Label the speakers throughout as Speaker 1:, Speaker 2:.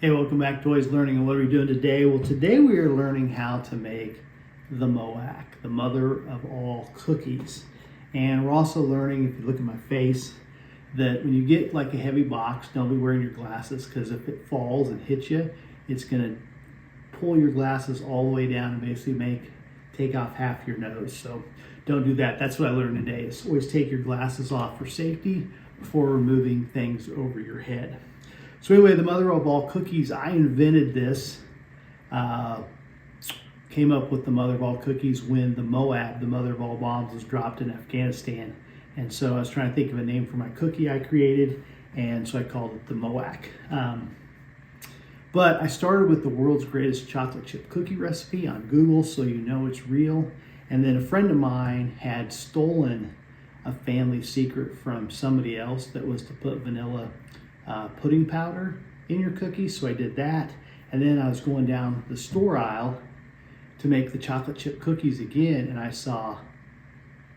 Speaker 1: Hey, welcome back to Always Learning. And what are we doing today? Well, today we are learning how to make the MOAC, the mother of all cookies. And we're also learning, if you look at my face, that when you get like a heavy box, don't be wearing your glasses, because if it falls and hits you, it's going to pull your glasses all the way down and basically take off half your nose. So don't do that. That's what I learned today, is always take your glasses off for safety before removing things over your head. So anyway, the mother of all cookies, I invented this, came up with the mother of all cookies when the MOAC, the mother of all bombs, was dropped in Afghanistan. And so I was trying to think of a name for my cookie I created, and so I called it the MOAC. But I started with the world's greatest chocolate chip cookie recipe on Google, so you know it's real. And then a friend of mine had stolen a family secret from somebody else that was to put vanilla pudding powder in your cookies, so I did that. And then I was going down the store aisle to make the chocolate chip cookies again, and I saw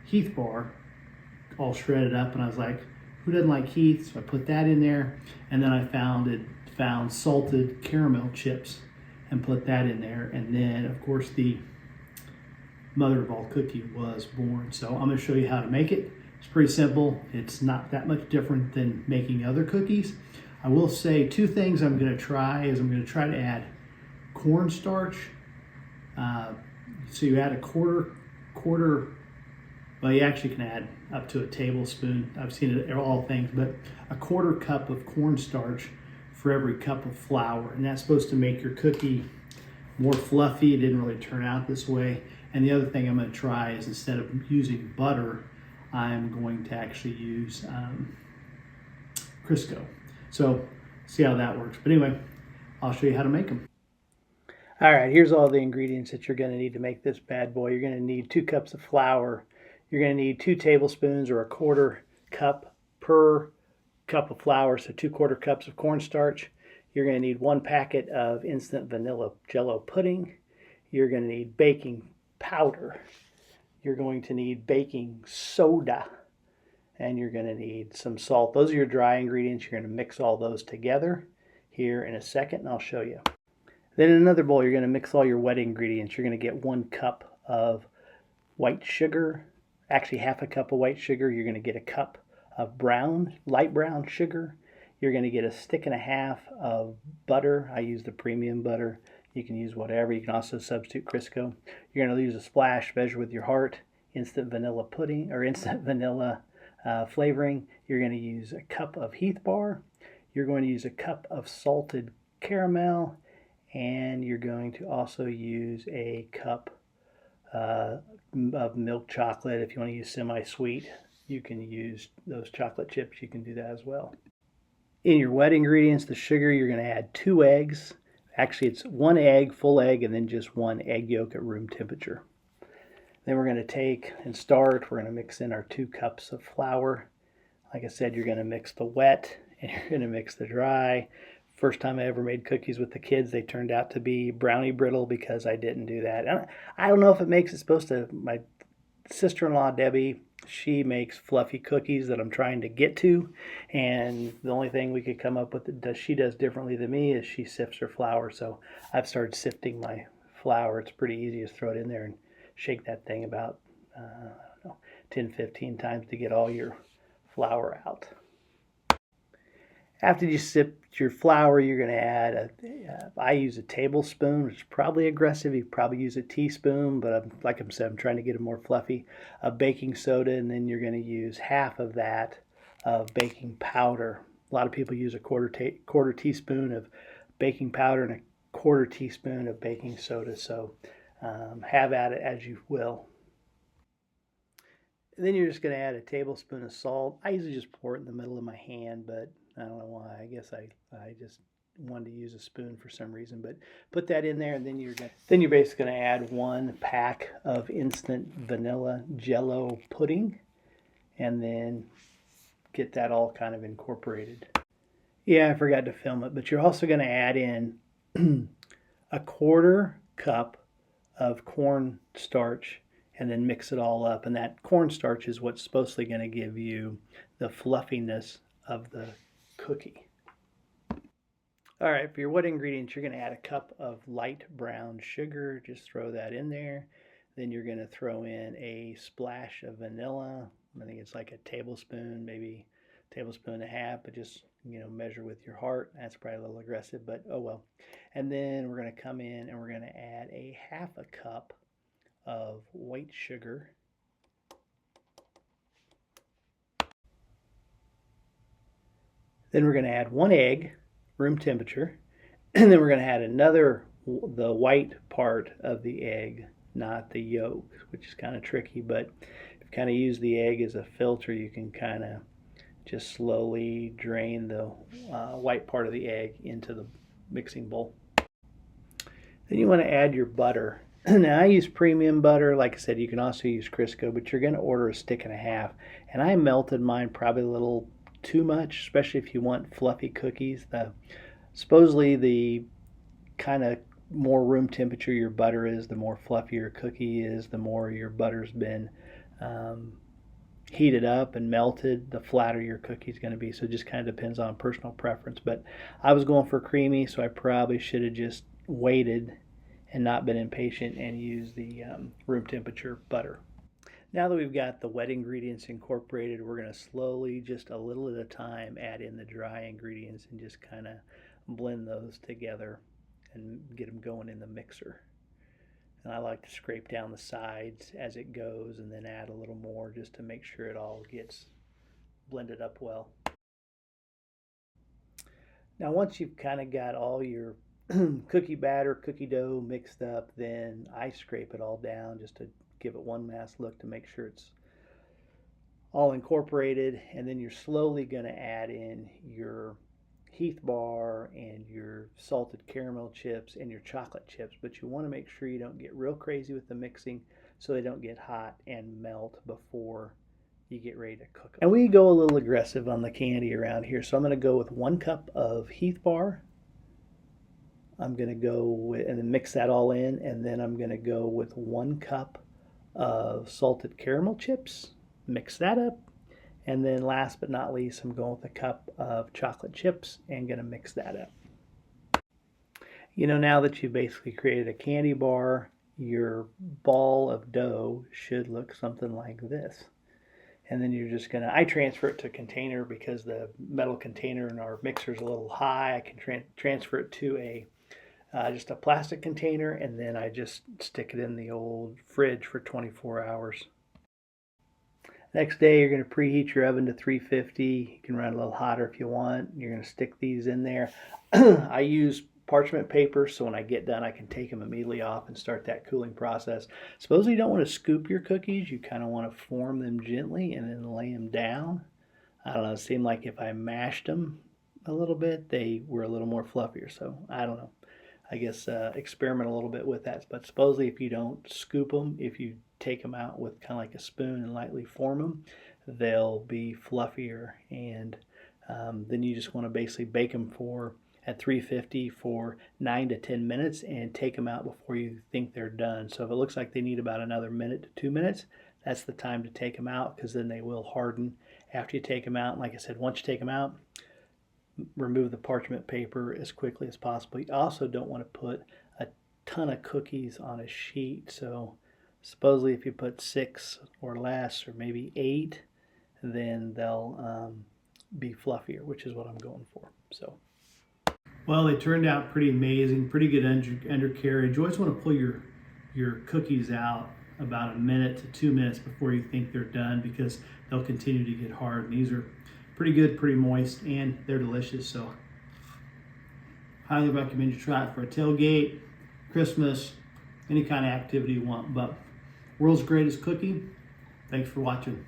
Speaker 1: Heath bar all shredded up, and I was like, who doesn't like Heath? So I put that in there, and then I found salted caramel chips and put that in there, and then of course the mother of all cookie was born. So I'm going to show you how to make it. It's pretty simple. It's not that much different than making other cookies. I will say two things I'm going to try is I'm going to try to add cornstarch. So you add a quarter, well, you actually can add up to a tablespoon. I've seen it in all things, but a quarter cup of cornstarch for every cup of flour. And that's supposed to make your cookie more fluffy. It didn't really turn out this way. And the other thing I'm going to try is, instead of using butter, I'm going to actually use Crisco. So see how that works. But anyway, I'll show you how to make them. All right, here's all the ingredients that you're going to need to make this bad boy. You're going to need 2 cups of flour. You're going to need 2 tablespoons, or a quarter cup per cup of flour, so 2 quarter cups of cornstarch. You're going to need 1 packet of instant vanilla jello pudding. You're going to need baking powder. You're going to need baking soda, and you're going to need some salt. Those are your dry ingredients. You're going to mix all those together here in a second, and I'll show you. Then in another bowl, you're going to mix all your wet ingredients. You're going to get 1 cup of white sugar, actually half a cup of white sugar. You're going to get a cup of light brown sugar. You're going to get 1.5 sticks of butter. I use the premium butter. You can use whatever. You can also substitute Crisco. You're going to use a splash, measure with your heart, instant vanilla pudding, or instant vanilla flavoring. You're going to use a cup of Heath bar. You're going to use a cup of salted caramel, and you're going to also use a cup of milk chocolate. If you want to use semi-sweet, you can use those chocolate chips. You can do that as well. In your wet ingredients, the sugar, you're going to add 2 eggs. Actually, it's 1 egg, full egg, and then just 1 egg yolk at room temperature. Then we're going to take and start. We're going to mix in our 2 cups of flour. Like I said, you're going to mix the wet and you're going to mix the dry. First time I ever made cookies with the kids, they turned out to be brownie brittle because I didn't do that. And I don't know if it makes it supposed to. My sister-in-law, Debbie, she makes fluffy cookies that I'm trying to get to, and the only thing we could come up with that she does differently than me is she sifts her flour. So I've started sifting my flour. It's pretty easy. Just throw it in there and shake that thing about 10-15 times to get all your flour out. After you sift your flour, you're going to add I use a tablespoon, which is probably aggressive. You probably use a teaspoon, but like I said, I'm trying to get it more fluffy, of baking soda, and then you're going to use half of that of baking powder. A lot of people use a quarter teaspoon of baking powder and a quarter teaspoon of baking soda, so have at it as you will. And then you're just going to add a tablespoon of salt. I usually just pour it in the middle of my hand, but I don't know why. I guess I just wanted to use a spoon for some reason. But put that in there, and then you're basically going to add 1 pack of instant vanilla jello pudding, and then get that all kind of incorporated. Yeah, I forgot to film it, but you're also going to add in a quarter cup of cornstarch, and then mix it all up. And that cornstarch is what's supposedly going to give you the fluffiness of the cookie. All right, for your wet ingredients, you're going to add a cup of light brown sugar. Just throw that in there. Then you're going to throw in a splash of vanilla. I think it's like a tablespoon, maybe a tablespoon and a half, but just, measure with your heart. That's probably a little aggressive, but oh well. And then we're going to come in and we're going to add a half a cup of white sugar. Then we're going to add 1 egg, room temperature, and then we're going to add the white part of the egg, not the yolk, which is kind of tricky, but if you kind of use the egg as a filter, you can kind of just slowly drain the white part of the egg into the mixing bowl. Then you want to add your butter. Now I use premium butter. Like I said, you can also use Crisco, but you're going to order a stick and a half, and I melted mine probably a little too much, especially if you want fluffy cookies. Supposedly the kind of more room temperature your butter is, the more fluffy your cookie is, the more your butter's been heated up and melted, the flatter your cookie is going to be. So it just kind of depends on personal preference. But I was going for creamy, so I probably should have just waited and not been impatient and used the room temperature butter. Now that we've got the wet ingredients incorporated, we're going to slowly, just a little at a time, add in the dry ingredients and just kind of blend those together and get them going in the mixer. And I like to scrape down the sides as it goes and then add a little more just to make sure it all gets blended up well. Now once you've kind of got all your cookie batter, cookie dough mixed up, then I scrape it all down just to give it one last look to make sure it's all incorporated, and then you're slowly going to add in your Heath bar and your salted caramel chips and your chocolate chips, but you want to make sure you don't get real crazy with the mixing so they don't get hot and melt before you get ready to cook them. And we go a little aggressive on the candy around here, so I'm going to go with 1 cup of Heath bar. I'm going to go with, and then mix that all in, and then I'm going to go with 1 cup of salted caramel chips, mix that up, and then last but not least, I'm going with a cup of chocolate chips and going to mix that up. Now that you've basically created a candy bar, your ball of dough should look something like this. And then you're just going to, I transfer it to a container because the metal container in our mixer is a little high. I can transfer it to a just a plastic container, and then I just stick it in the old fridge for 24 hours. Next day, you're going to preheat your oven to 350. You can run it a little hotter if you want. You're going to stick these in there. I use parchment paper, so when I get done, I can take them immediately off and start that cooling process. Suppose you don't want to scoop your cookies. You kind of want to form them gently and then lay them down. I don't know, it seemed like if I mashed them a little bit, they were a little more fluffier, so I don't know. I guess experiment a little bit with that. But supposedly if you don't scoop them, if you take them out with kind of like a spoon and lightly form them, they'll be fluffier. And then you just want to basically bake them at 350 for 9 to 10 minutes and take them out before you think they're done. So if it looks like they need about another minute to 2 minutes, that's the time to take them out, because then they will harden after you take them out. And like I said, once you take them out, remove the parchment paper as quickly as possible. You also don't want to put a ton of cookies on a sheet. So supposedly if you put 6 or less, or maybe 8, then they'll be fluffier, which is what I'm going for. So, well, they turned out pretty amazing, pretty good undercarriage. You always want to pull your cookies out about a minute to 2 minutes before you think they're done, because they'll continue to get hard. And these are pretty good, pretty moist, and they're delicious. So highly recommend you try it for a tailgate, Christmas, any kind of activity you want. But world's greatest cookie. Thanks for watching.